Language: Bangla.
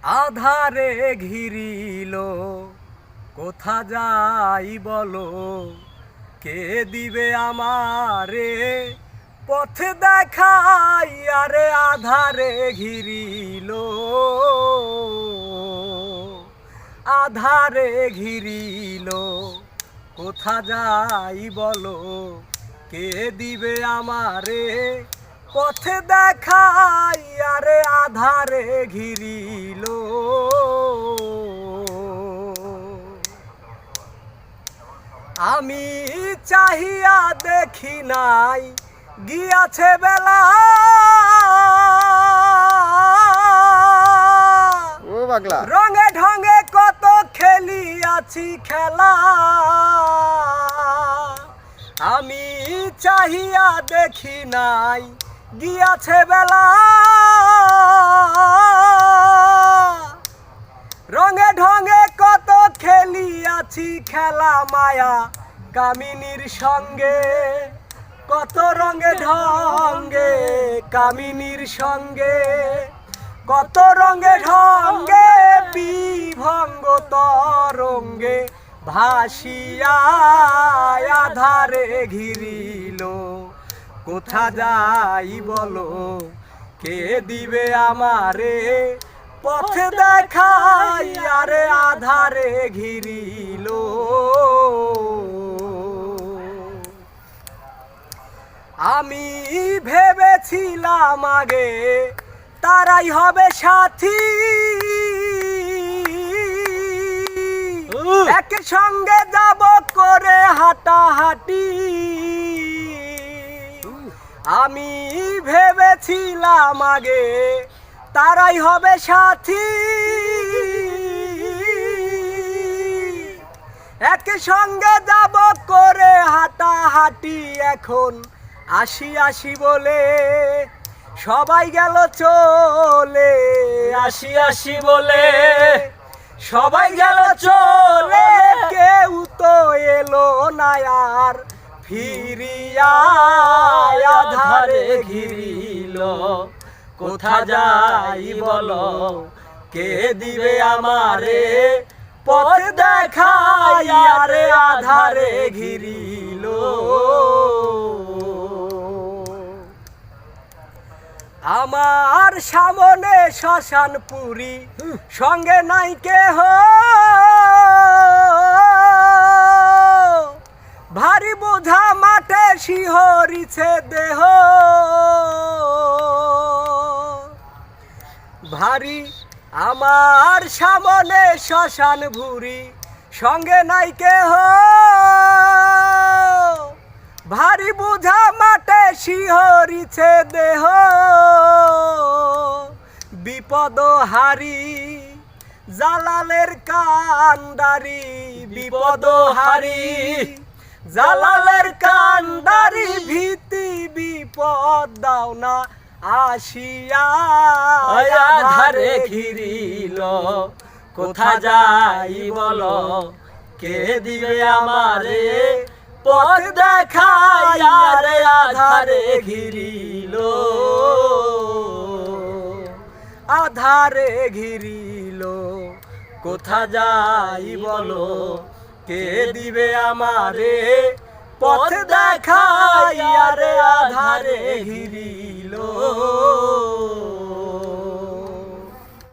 আধারে ঘিরিল কোথা যাই বলো, কে দিবে আমারে পথ দেখাই। আরে আধারে ঘিরিল, আধারে ঘিরিল কোথা যাই বলো, কে দিবে আমারে পথ দেখাই। আরে আধারে ঘিরিল, আমি চাহিয়া দেখি নাই গিয়াছে বেলা, ও পাগলা রঙে ঢঙে কত খেলিয়াছি খেলা। আমি চাহিয়া দেখি নাই গিয়াছে বেলা, রঙে ঢঙে কত খেলিয়াছি খেলা। মায়া কামিনীর সঙ্গে কত রঙে ঢঙ্গে, কামিনীর সঙ্গে কত রঙে ঢঙ্গে, বিভঙ্গ তরঙ্গে ভাসিয়া আধারে ঘিরিল কোথা যাই বলো, কে দিবে আমারে পথ দেখাই। আরে আধারে ঘিরিল, আমি ভেবেছিলাম আগে তারাই হবে সাথী, একসঙ্গে যাব করে হাঁটাহাঁটি। আমি ভেবেছিলাম আগে তারাই হবে সাথী, একসঙ্গে যাব করে হাঁটাহাঁটি। এখন আসি আসি বলে সবাই গেল চলে, আসি আসি বলে সবাই গেল চলে, কেউ তো এলো না আর ফিরিয়া। আধারে ঘিরিল কোথা যাই বলো, কে দিবে আমারে পথ দেখাই। আরে আধারে ঘিরিল, আমার সামনে শ্মশানপুরী সঙ্গে নাই কেহ, ভারী বোঝা মাঠে শিহরিছে দেহ। ভারী আমার সামনে শ্মশানপুরী সঙ্গে নাই কেহ, ভারী বোঝা মাঠে শিহরিছে দেহ। বিপদ হারি জালালের কান্ডারি, বিপদ হারি জালালের কান্ডারি, ভীতি বিপদ দাও না আসিয়া। আধারে ঘিরিল কোথা যাই বলো, কে দিবে আমারে পথ দেখাই। আরে আধারে ঘিরিল, আধারে ঘিরিল কোথা যাই বলো, কে দিবে আমারে পথ দেখাই। আরে আধারে ঘিরিল।